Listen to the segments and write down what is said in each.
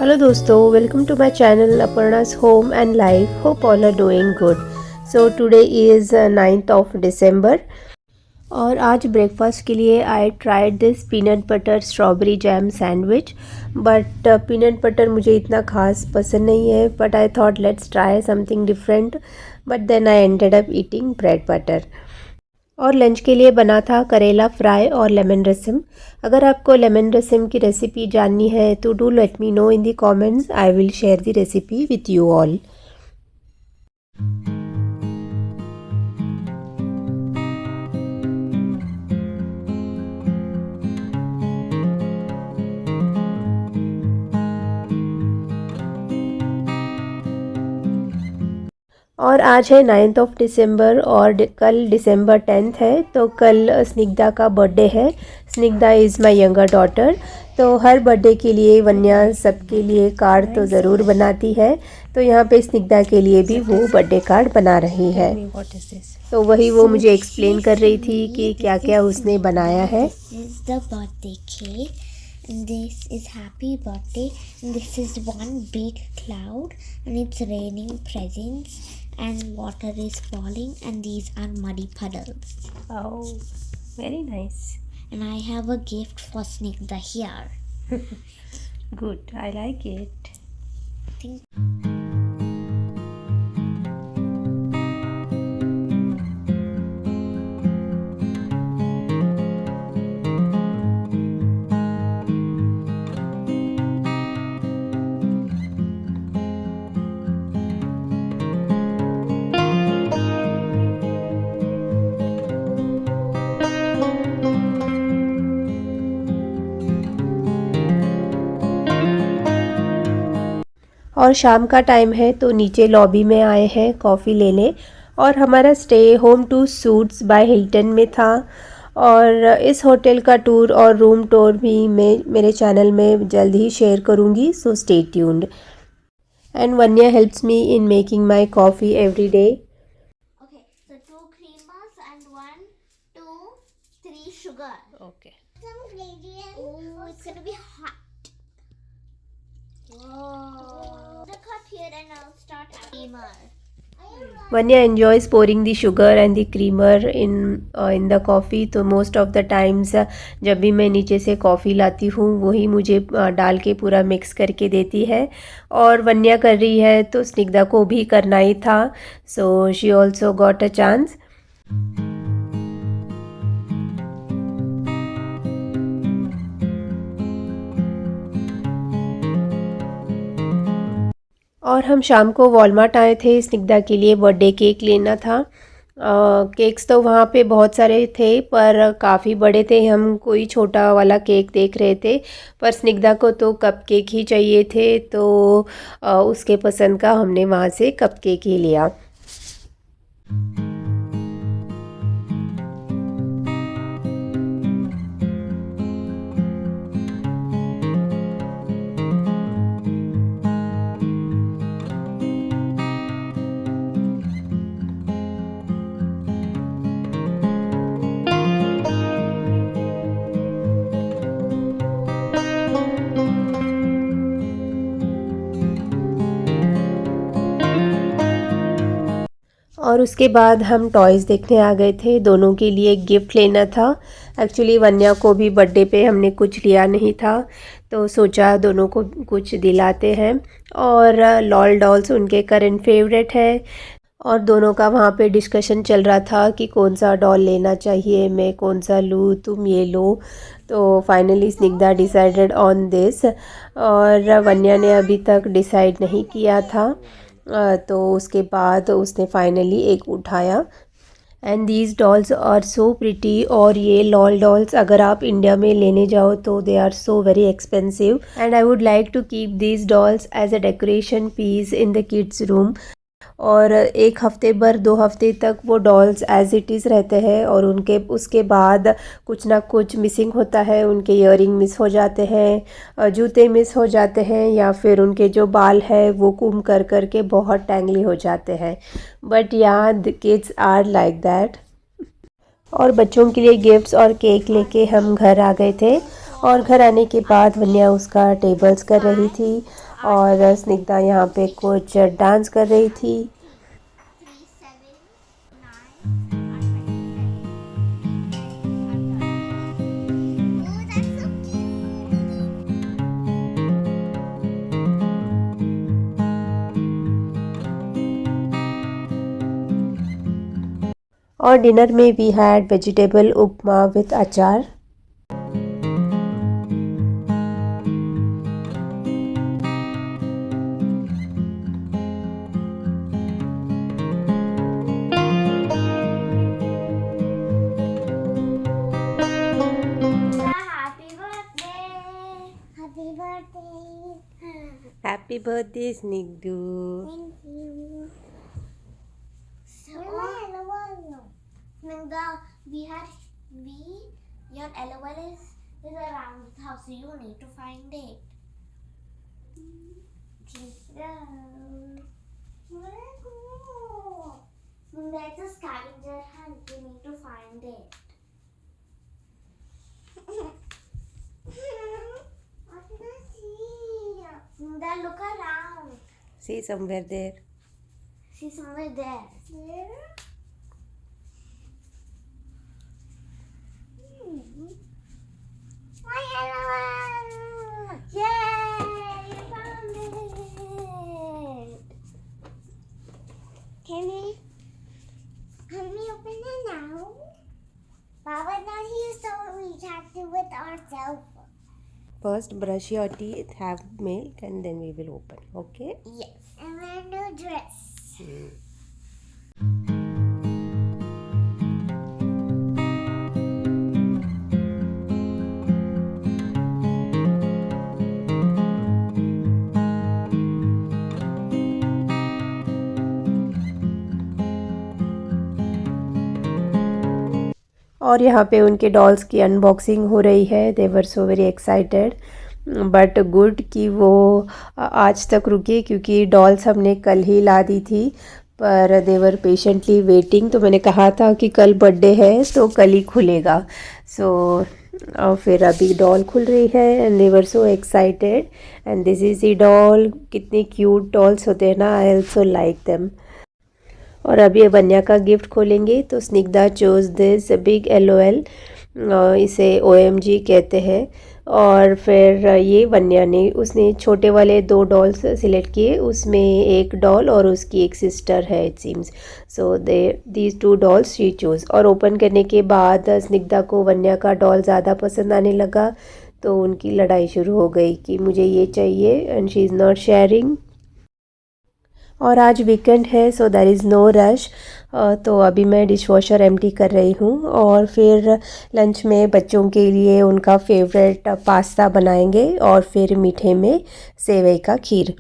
Hello दोस्तों, welcome to my channel Aparna's home and life. Hope all are doing good. So today is 9th of December और आज breakfast के लिए I tried this peanut butter strawberry jam sandwich. But peanut butter मुझे इतना खास पसंद नहीं है, but I thought let's try something different. But then I ended up eating bread butter. और लंच के लिए बना था करेला फ्राई और लेमन रसम। अगर आपको लेमन रसम की रेसिपी जाननी है तो do let me know in the comments. I will share the recipe with you all. और आज है 9th ऑफ दिसंबर और कल दिसंबर 10th है, तो कल स्निग्धा का बर्थडे है। Snigdha is my younger daughter. तो हर बर्थडे के लिए वन्या सबके लिए कार्ड तो ज़रूर बनाती है, तो यहाँ पे स्निग्धा के लिए भी वो बर्थडे कार्ड बना रही है। तो वही वो मुझे एक्सप्लेन कर रही थी कि क्या क्या उसने बनाया है। And this is happy birthday, and this is one big cloud, and it's raining presents, and water is falling, and these are muddy puddles. Oh, very nice. And I have a gift for Snigdha here. Good, I like it. Think और शाम का time है तो नीचे lobby में आए हैं coffee लेने। और हमारा stay home two suites by Hilton में था। और इस होटल का टूर और रूम टूर भी मैं मेरे चैनल में जल्द ही शेयर करूँगी, so stay tuned. And Vanya helps me in making my coffee every day. okay, so 2 creamers and 1, 2, 3 sugar. Okay. Some ingredients. Oh, it's gonna be hot. Whoa. The cut here and I'll start creamer. Vanya enjoys pouring the sugar and the creamer in the coffee। तो most of the times जब भी मैं नीचे से coffee लाती हूँ वही मुझे डाल के पूरा मिक्स करके देती है। और वन्या कर रही है तो स्निग्धा को भी करना ही था, so she also got a chance. और हम शाम को वॉलमार्ट आए थे स्निग्धा के लिए बर्थडे केक लेना था। केक्स तो वहाँ पे बहुत सारे थे पर काफ़ी बड़े थे, हम कोई छोटा वाला केक देख रहे थे। पर स्निग्धा को तो कप केक ही चाहिए थे, तो उसके पसंद का हमने वहाँ से कप केक ही लिया। और उसके बाद हम टॉयज़ देखने आ गए थे, दोनों के लिए गिफ्ट लेना था। एक्चुअली वन्या को भी बर्थडे पे हमने कुछ लिया नहीं था, तो सोचा दोनों को कुछ दिलाते हैं। और लॉल डॉल्स उनके करंट फेवरेट है और दोनों का वहाँ पे डिस्कशन चल रहा था कि कौन सा डॉल लेना चाहिए, मैं कौन सा लूँ, तुम ये लो। तो finally Snigdha decided on this और वन्या ने अभी तक डिसाइड नहीं किया था। तो उसके बाद उसने फाइनली एक उठाया। And these dolls are so pretty. और ये लॉल डॉल्स अगर आप इंडिया में लेने जाओ तो they are so very expensive. And I would like to keep these dolls as a decoration piece in the kids room. और एक हफ्ते भर 2 हफ्ते तक वो डॉल्स एज इट इज़ रहते हैं और उसके बाद कुछ ना कुछ मिसिंग होता है। उनके ईयरिंग मिस हो जाते हैं, जूते मिस हो जाते हैं, या फिर उनके जो बाल है वो कुम कर कर के बहुत टैंगली हो जाते हैं। बट यहाँ the kids are like that. और बच्चों के लिए गिफ्ट्स और केक लेके हम घर आ गए थे। और घर आने के बाद वन्या उसका टेबल्स कर रही थी और स्निग्धा यहाँ पे कुछ डांस कर रही थी। 3, 7, 9 Oh, that's so और डिनर में we had vegetable upma with achar. Happy birthday! Happy birthday! Happy birthday Snigdhu. Thank you. So, Nanda, your LOL is around the house, so you need to find it. Nanda, it's a scavenger hunt. You need to find it. What did I see? Nanda, look around. See somewhere there. See somewhere there. There? My LOL! Yay! You found it! Can we open it now? Baba not here, so we have to do it ourselves. First brush your teeth, have milk, and then we will open. Okay? Yes. And wear new dress. और यहाँ पे उनके dolls की unboxing हो रही है। They were so very excited, but good कि वो आज तक रुके, क्योंकि डॉल्स हमने कल ही ला दी थी, पर दे वर पेशेंटली वेटिंग। तो मैंने कहा था कि कल बर्थडे है तो कल ही खुलेगा। और फिर अभी डॉल खुल रही है and they were so excited. And this is the doll. कितने क्यूट डॉल्स होते हैं ना, आई ऑल्सो लाइक देम। और अभी वन्या का गिफ्ट खोलेंगे। तो Snigdha chose this big LOL, इसे OMG कहते हैं। और फिर ये वन्या ने उसने छोटे वाले 2 डॉल्स सिलेक्ट किए, उसमें एक डॉल और उसकी एक सिस्टर है it seems. So these 2 dolls she choose. और ओपन करने के बाद स्निग्धा को वन्या का डॉल ज़्यादा पसंद आने लगा, तो उनकी लड़ाई शुरू हो गई कि मुझे ये चाहिए and she is not sharing. और आज वीकेंड है, so there is no rush. तो अभी मैं डिश वॉशर एम्प्टी कर रही हूँ। और फिर लंच में बच्चों के लिए उनका फेवरेट पास्ता बनाएंगे, और फिर मीठे में सेवई का खीर।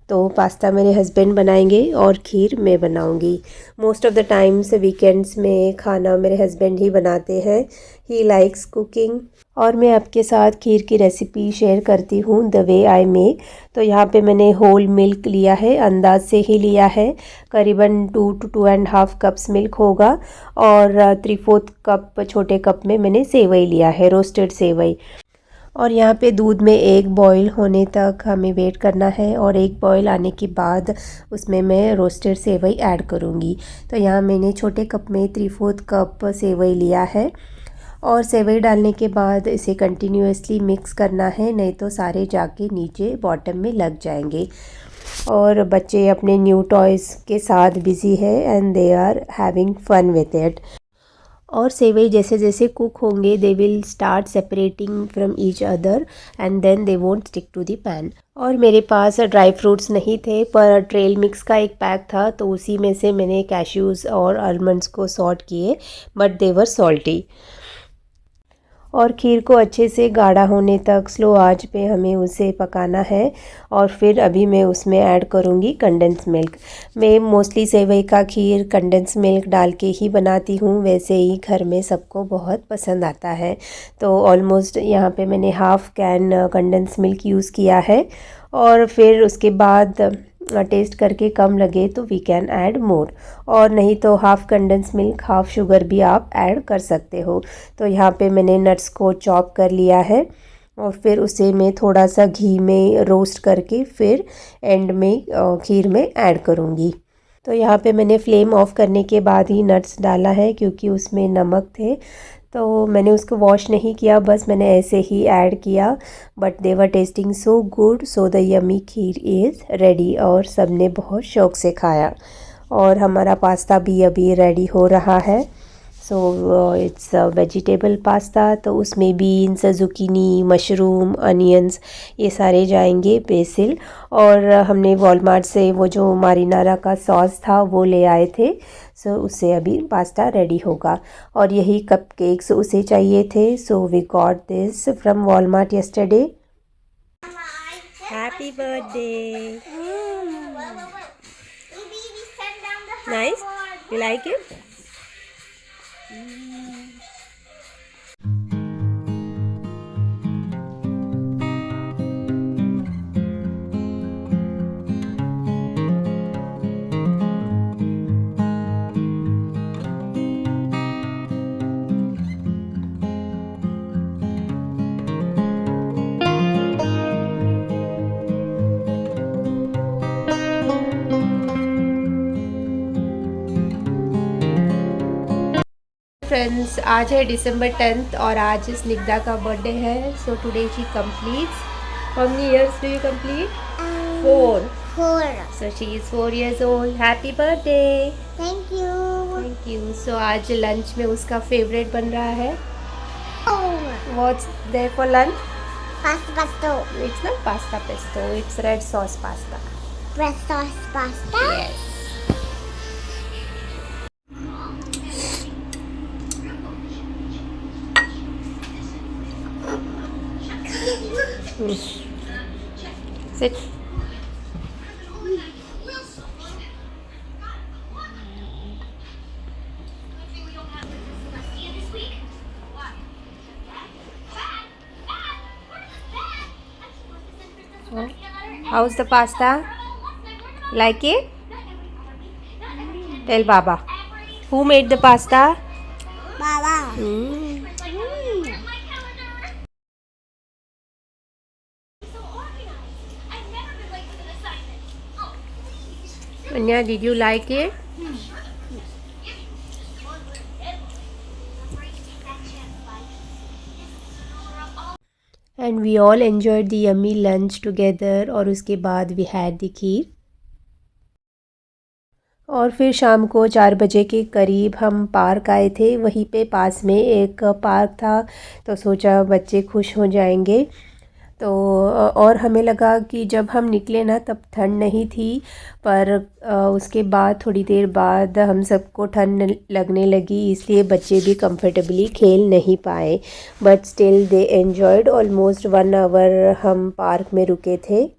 तो पास्ता मेरे हस्बैंड बनाएंगे और खीर मैं बनाऊंगी। Most of the times weekends में खाना मेरे हस्बैंड ही बनाते हैं। He likes cooking. और मैं आपके साथ खीर की रेसिपी शेयर करती हूँ द वे आई मेक। तो यहाँ पे मैंने होल मिल्क लिया है, अंदाज से ही लिया है। करीबन 2 to 2.5 कप्स मिल्क होगा। और 3/4 कप छोटे कप में मैंने सेवई लिया है, रोस्टेड सेवई। और यहाँ पे दूध में 1 बॉईल होने तक हमें वेट करना है, और 1 बॉईल आने के बाद उसमें मैं रोस्टेड सेवई ऐड करूँगी। तो यहाँ मैंने छोटे कप में 3/4 कप सेवई लिया है। और सेवई डालने के बाद इसे कंटिन्यूअसली मिक्स करना है, नहीं तो सारे जाके नीचे बॉटम में लग जाएंगे। और बच्चे अपने न्यू टॉयज़ के साथ बिज़ी है and they are having fun with it. और सेवई जैसे जैसे कुक होंगे they will start separating from each other and then they won't stick to the pan. और मेरे पास ड्राई फ्रूट्स नहीं थे, पर ट्रेल मिक्स का एक पैक था, तो उसी में से मैंने कैश्यूज़ और आलमंड्स को सॉर्ट किए, बट दे वर सॉल्टी। और खीर को अच्छे से गाढ़ा होने तक स्लो आंच पे हमें उसे पकाना है। और फिर अभी मैं उसमें ऐड करूँगी कंडेंस मिल्क। मैं मोस्टली सेवई का खीर कंडेंस मिल्क डाल के ही बनाती हूँ, वैसे ही घर में सबको बहुत पसंद आता है। तो ऑलमोस्ट यहाँ पे मैंने 1/2 कैन कंडेंस मिल्क यूज़ किया है। और फिर उसके बाद टेस्ट करके कम लगे तो वी कैन ऐड मोर, और नहीं तो 1/2 कंडेंस मिल्क 1/2 शुगर भी आप ऐड कर सकते हो। तो यहाँ पे मैंने नट्स को चॉप कर लिया है, और फिर उसे मैं थोड़ा सा घी में रोस्ट करके फिर एंड में खीर में ऐड करूँगी। तो यहाँ पे मैंने फ्लेम ऑफ करने के बाद ही नट्स डाला है क्योंकि उसमें नमक थे, तो मैंने उसको वॉश नहीं किया, बस मैंने ऐसे ही ऐड किया। But they were testing so good, so the yummy kheer is ready और सब ने बहुत शौक़ से खाया। और हमारा पास्ता भी अभी रेडी हो रहा है। सो इट्स वेजिटेबल पास्ता, तो उसमें बीन्स, जुकीनी, मशरूम, अनियंस ये सारे जाएंगे, बेसिल। और हमने वॉलमार्ट से वो जो मारिनारा का सॉस था वो ले आए थे। सो उससे अभी पास्ता रेडी होगा। और यही कपकेक्स उसे चाहिए थे, so we got this from Walmart yesterday. Happy birthday. Nice, you like it? Friends, आज है December 10th और आज स्निग्धा का बर्थडे है। So today she completes, how many years do you complete? 4. 4. So she is 4 years old. Happy birthday. Thank you. Thank you. So आज lunch में उसका favourite बन रहा है। Oh. What's there for lunch? Pasta pesto. It's not pasta pesto. It's red sauce pasta. Red sauce pasta. Yes. Sit. How's the pasta? Like it? Tell Baba. Who made the pasta? Baba. Anya, did you like it? And we all enjoyed the yummy lunch together और उसके बाद we had the खीर। और फिर शाम को 4 बजे के करीब हम पार्क आए थे। वहीं पे पास में एक पार्क था, तो सोचा बच्चे खुश हो जाएंगे। तो और हमें लगा कि जब हम निकले ना तब ठंड नहीं थी, पर उसके बाद थोड़ी देर बाद हम सबको ठंड लगने लगी, इसलिए बच्चे भी कंफर्टेबली खेल नहीं पाए। But still they enjoyed. Almost 1 hour हम पार्क में रुके थे।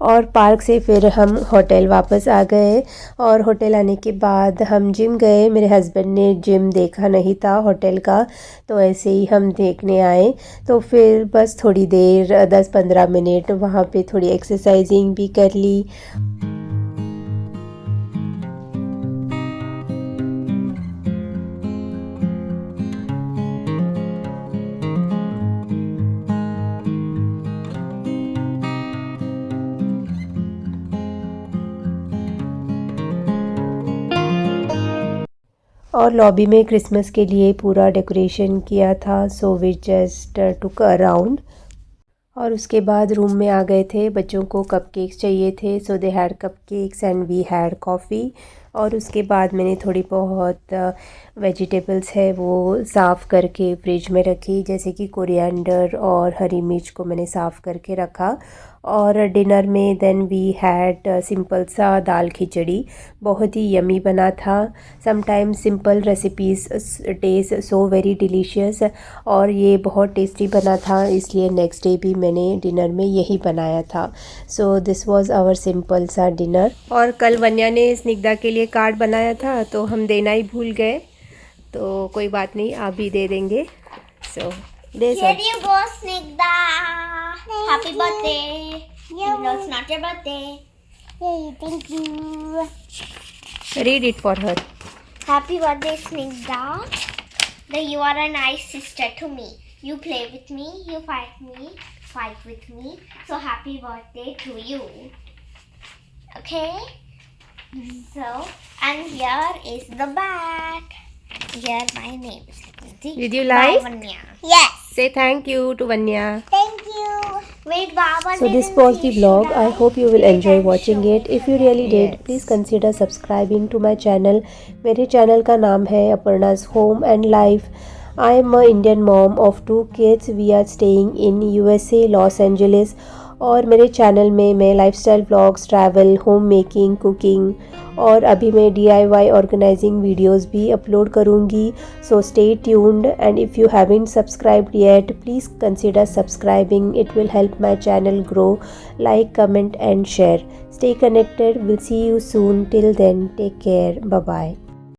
और पार्क से फिर हम होटल वापस आ गए। और होटल आने के बाद हम जिम गए। मेरे हस्बैंड ने जिम देखा नहीं था होटल का, तो ऐसे ही हम देखने आए। तो फिर बस थोड़ी देर 10-15 मिनट वहाँ पे थोड़ी एक्सरसाइजिंग भी कर ली। और लॉबी में क्रिसमस के लिए पूरा डेकोरेशन किया था, so we just took around. और उसके बाद रूम में आ गए थे। बच्चों को कपकेक्स चाहिए थे, so they had cupcakes and we had coffee. और उसके बाद मैंने थोड़ी बहुत वेजिटेबल्स है वो साफ़ करके फ्रिज में रखी, जैसे कि कोरिएंडर और हरी मिर्च को मैंने साफ़ करके रखा। और डिनर में देन वी हैड सिंपल सा दाल खिचड़ी, बहुत ही यमी बना था। Sometimes simple recipes taste so very delicious, और ये बहुत टेस्टी बना था, इसलिए नेक्स्ट डे भी मैंने डिनर में यही बनाया था। So this was our simple सा डिनर। और कल वन्या ने स्निग्धा के लिए कार्ड बनाया था तो हम देना ही भूल गए, तो कोई बात नहीं, आप भी दे देंगे। सो दे Here सब। you go, Snigdha. Happy birthday. Even though it's not your birthday. Hey, thank you. Read it for her. Happy birthday, Snigdha. You are a nice sister to me. You play with me, you fight with me. So happy birthday to you. Okay? So, and here is the back. Here my name is. Did you like? By Vanya. Yes. Say thank you to Vanya. Thank you. Wait, Baba. So this was the vlog. I hope you will enjoy watching it. If you really did, please consider subscribing to my channel. मेरे channel का नाम है Aparna's Home and Life. I am a Indian mom of 2 kids. We are staying in USA, Los Angeles. और मेरे channel में मैं lifestyle vlogs, travel, home making, cooking और अभी मैं DIY ऑर्गेनाइजिंग वीडियोस भी अपलोड करूँगी. So stay tuned, and if you haven't subscribed yet, please consider subscribing. It will help my channel grow. Like, comment and share. Stay connected. We'll see you soon. Till then, take care. Bye bye.